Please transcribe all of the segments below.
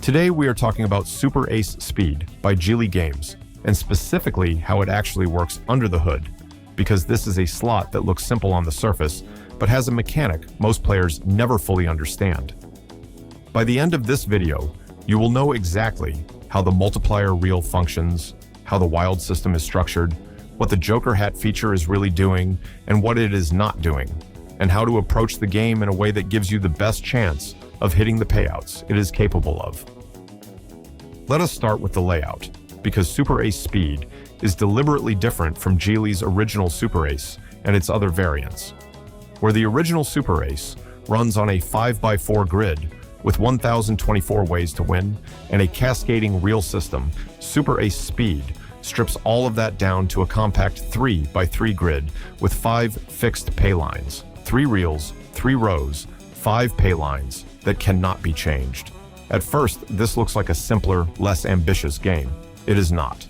Today we are talking about Super Ace Speed by Geely Games, and specifically how it actually works under the hood, because this is a slot that looks simple on the surface, but has a mechanic most players never fully understand. By the end of this video, you will know exactly how the multiplier reel functions, how the wild system is structured, what the Joker hat feature is really doing, and what it is not doing, and how to approach the game in a way that gives you the best chance of hitting the payouts it is capable of. Let us start with the layout, because Super Ace Speed is deliberately different from Geely's original Super Ace and its other variants. Where the original Super Ace runs on a 5x4 grid with 1,024 ways to win and a cascading reel system, Super Ace Speed strips all of that down to a compact 3x3 grid with 5 fixed pay lines, 3 reels, 3 rows, 5 pay lines that cannot be changed. At first, this looks like a simpler, less ambitious game. It is not.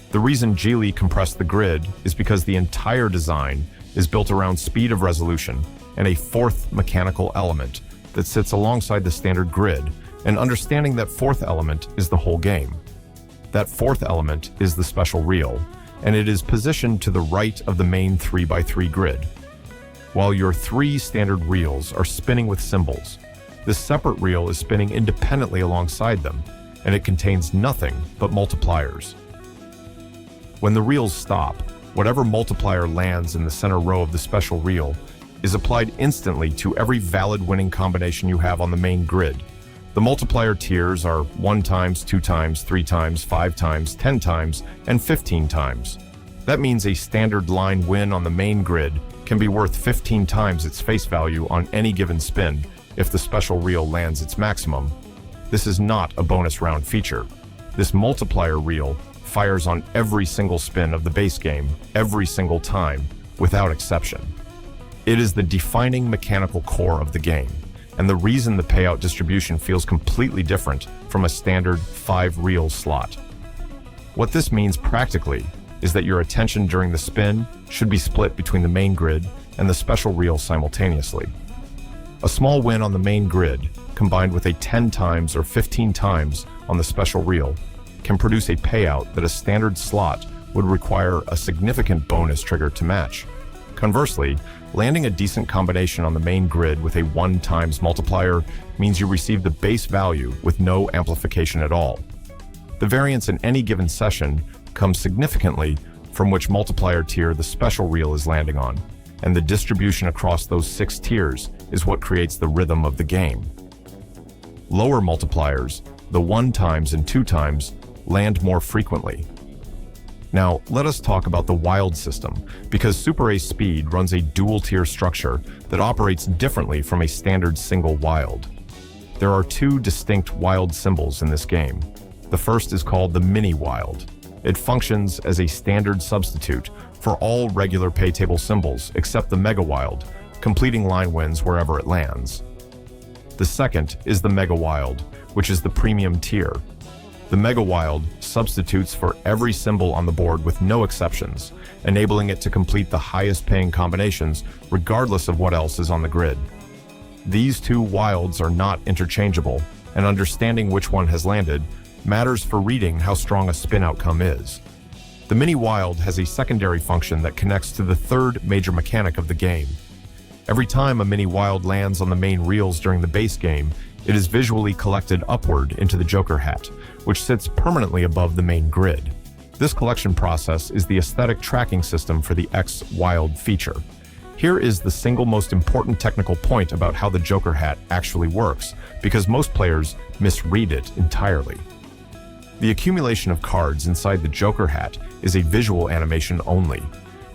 The reason Geely compressed the grid is because the entire design is built around speed of resolution and a fourth mechanical element that sits alongside the standard grid, and understanding that fourth element is the whole game. That fourth element is the special reel, and it is positioned to the right of the main 3x3 grid. While your 3 standard reels are spinning with symbols, this separate reel is spinning independently alongside them, and it contains nothing but multipliers. When the reels stop, whatever multiplier lands in the center row of the special reel is applied instantly to every valid winning combination you have on the main grid. The multiplier tiers are 1 times, 2 times, 3 times, 5 times, 10 times, and 15 times. That means a standard line win on the main grid can be worth 15 times its face value on any given spin if the special reel lands its maximum. This is not a bonus round feature. This multiplier reel fires on every single spin of the base game, every single time, without exception. It is the defining mechanical core of the game, and the reason the payout distribution feels completely different from a standard 5-reel slot. What this means practically is that your attention during the spin should be split between the main grid and the special reel simultaneously. A small win on the main grid, combined with a 10 times or 15 times on the special reel, can produce a payout that a standard slot would require a significant bonus trigger to match. Conversely, landing a decent combination on the main grid with a 1 times multiplier means you receive the base value with no amplification at all. The variance in any given session comes significantly from which multiplier tier the special reel is landing on, and the distribution across those 6 tiers is what creates the rhythm of the game. Lower multipliers, the 1 times and 2 times, land more frequently. Now, let us talk about the wild system, because Super Ace Speed runs a dual-tier structure that operates differently from a standard single wild. There are 2 distinct wild symbols in this game. The first is called the mini wild. It functions as a standard substitute for all regular pay table symbols except the mega wild, completing line wins wherever it lands. The second is the mega wild, which is the premium tier. The Mega Wild substitutes for every symbol on the board with no exceptions, enabling it to complete the highest paying combinations regardless of what else is on the grid. These 2 wilds are not interchangeable, and understanding which one has landed matters for reading how strong a spin outcome is. The Mini Wild has a secondary function that connects to the 3rd major mechanic of the game. Every time a Mini Wild lands on the main reels during the base game, it is visually collected upward into the Joker hat, which sits permanently above the main grid. This collection process is the aesthetic tracking system for the X Wild feature. Here is the single most important technical point about how the Joker hat actually works, because most players misread it entirely. The accumulation of cards inside the Joker hat is a visual animation only.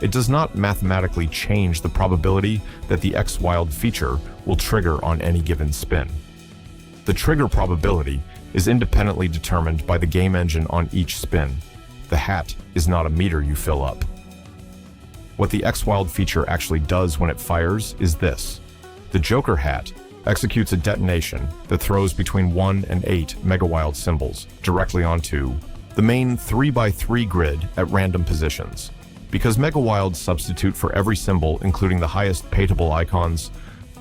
It does not mathematically change the probability that the X Wild feature will trigger on any given spin. The trigger probability is independently determined by the game engine on each spin. The hat is not a meter you fill up. What the X Wild feature actually does when it fires is this. The Joker hat executes a detonation that throws between 1 and 8 Mega Wild symbols directly onto the main 3x3 grid at random positions. Because Mega Wilds substitute for every symbol, including the highest payable icons,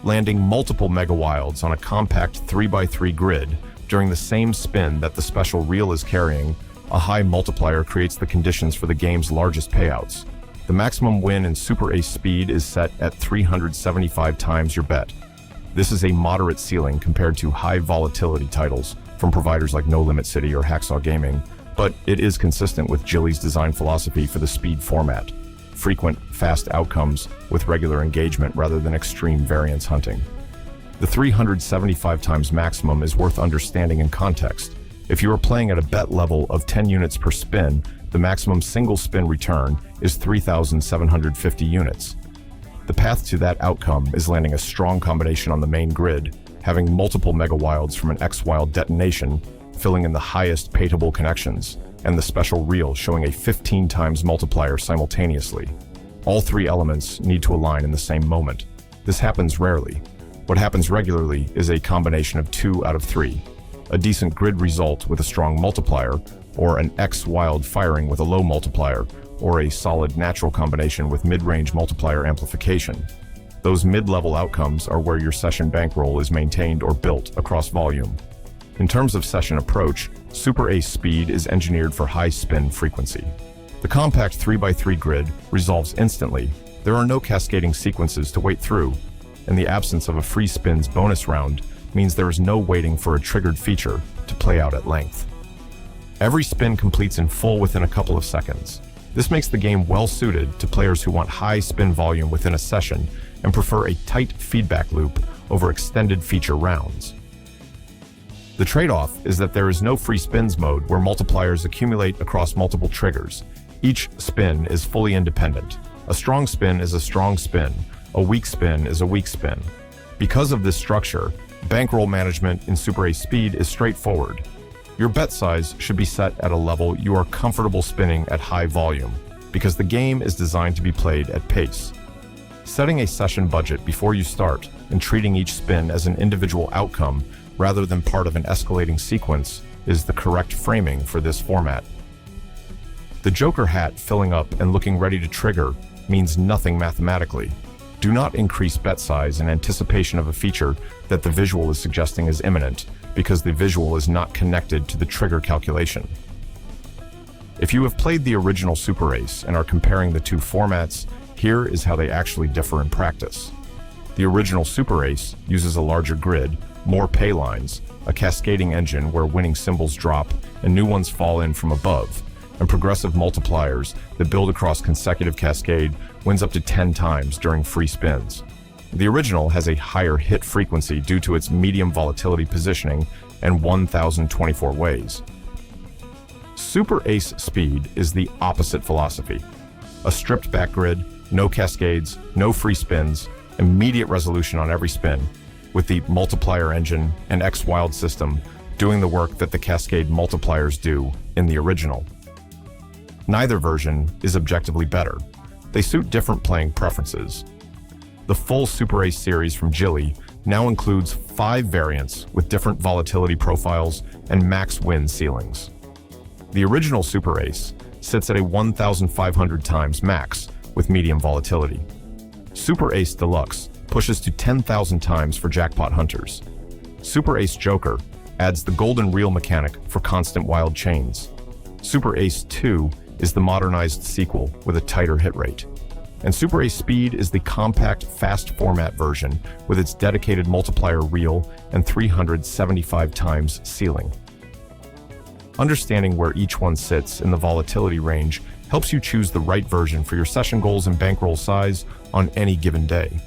landing multiple Mega Wilds on a compact 3x3 grid During the same spin that the special reel is carrying, a high multiplier creates the conditions for the game's largest payouts. The maximum win in Super Ace Speed is set at 375 times your bet. This is a moderate ceiling compared to high volatility titles from providers like No Limit City or Hacksaw Gaming, but it is consistent with Jilly's design philosophy for the speed format: frequent, fast outcomes with regular engagement rather than extreme variance hunting. The 375 times maximum is worth understanding in context. If you are playing at a bet level of 10 units per spin, the maximum single spin return is 3,750 units. The path to that outcome is landing a strong combination on the main grid, having multiple mega wilds from an X wild detonation, filling in the highest payable connections, and the special reel showing a 15 times multiplier simultaneously. All three elements need to align in the same moment. This happens rarely. What happens regularly is a combination of 2 out of 3. A decent grid result with a strong multiplier, or an X wild firing with a low multiplier, or a solid natural combination with mid-range multiplier amplification. Those mid-level outcomes are where your session bankroll is maintained or built across volume. In terms of session approach, Super Ace Speed is engineered for high spin frequency. The compact 3x3 grid resolves instantly. There are no cascading sequences to wait through, and the absence of a free spins bonus round means there is no waiting for a triggered feature to play out at length. Every spin completes in full within a couple of seconds. This makes the game well suited to players who want high spin volume within a session and prefer a tight feedback loop over extended feature rounds. The trade-off is that there is no free spins mode where multipliers accumulate across multiple triggers. Each spin is fully independent. A strong spin is a strong spin. A weak spin is a weak spin. Because of this structure, bankroll management in Super Ace Speed is straightforward. Your bet size should be set at a level you are comfortable spinning at high volume, because the game is designed to be played at pace. Setting a session budget before you start and treating each spin as an individual outcome rather than part of an escalating sequence is the correct framing for this format. The Joker hat filling up and looking ready to trigger means nothing mathematically. Do not increase bet size in anticipation of a feature that the visual is suggesting is imminent, because the visual is not connected to the trigger calculation. If you have played the original Super Ace and are comparing the two formats, here is how they actually differ in practice. The original Super Ace uses a larger grid, more pay lines, a cascading engine where winning symbols drop and new ones fall in from above, and progressive multipliers that build across consecutive cascade wins up to 10 times during free spins. The original has a higher hit frequency due to its medium volatility positioning and 1,024 ways. Super Ace Speed is the opposite philosophy. A stripped back grid, no cascades, no free spins, immediate resolution on every spin, with the multiplier engine and X Wild system doing the work that the cascade multipliers do in the original. Neither version is objectively better. They suit different playing preferences. The full Super Ace series from Jilly now includes 5 variants with different volatility profiles and max win ceilings. The original Super Ace sits at a 1,500 times max with medium volatility. Super Ace Deluxe pushes to 10,000 times for jackpot hunters. Super Ace Joker adds the golden reel mechanic for constant wild chains. Super Ace 2 is the modernized sequel with a tighter hit rate. And Super Ace Speed is the compact, fast format version with its dedicated multiplier reel and 375 times ceiling. Understanding where each one sits in the volatility range helps you choose the right version for your session goals and bankroll size on any given day.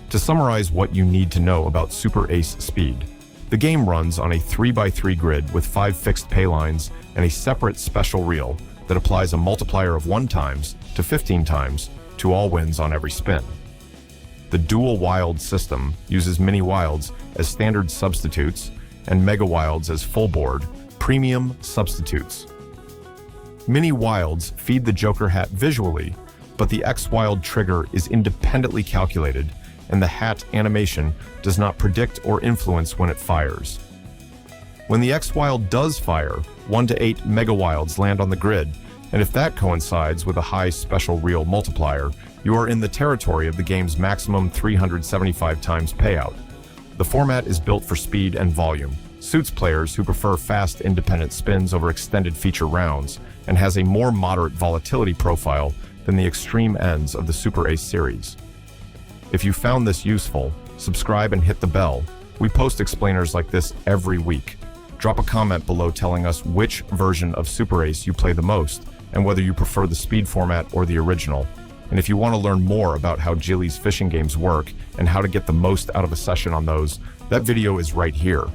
To summarize what you need to know about Super Ace Speed, the game runs on a 3x3 grid with 5 fixed pay lines and a separate special reel that applies a multiplier of 1 times to 15 times to all wins on every spin. The dual wild system uses mini wilds as standard substitutes and mega wilds as full board premium substitutes. Mini wilds feed the Joker hat visually, but the X Wild trigger is independently calculated and the hat animation does not predict or influence when it fires. When the X Wild does fire, 1 to 8 mega wilds land on the grid, and if that coincides with a high special reel multiplier, you are in the territory of the game's maximum 375 times payout. The format is built for speed and volume, suits players who prefer fast independent spins over extended feature rounds, and has a more moderate volatility profile than the extreme ends of the Super Ace series. If you found this useful, subscribe and hit the bell. We post explainers like this every week. Drop a comment below telling us which version of Super Ace you play the most, and whether you prefer the speed format or the original. And if you want to learn more about how Jilly's fishing games work and how to get the most out of a session on those, that video is right here.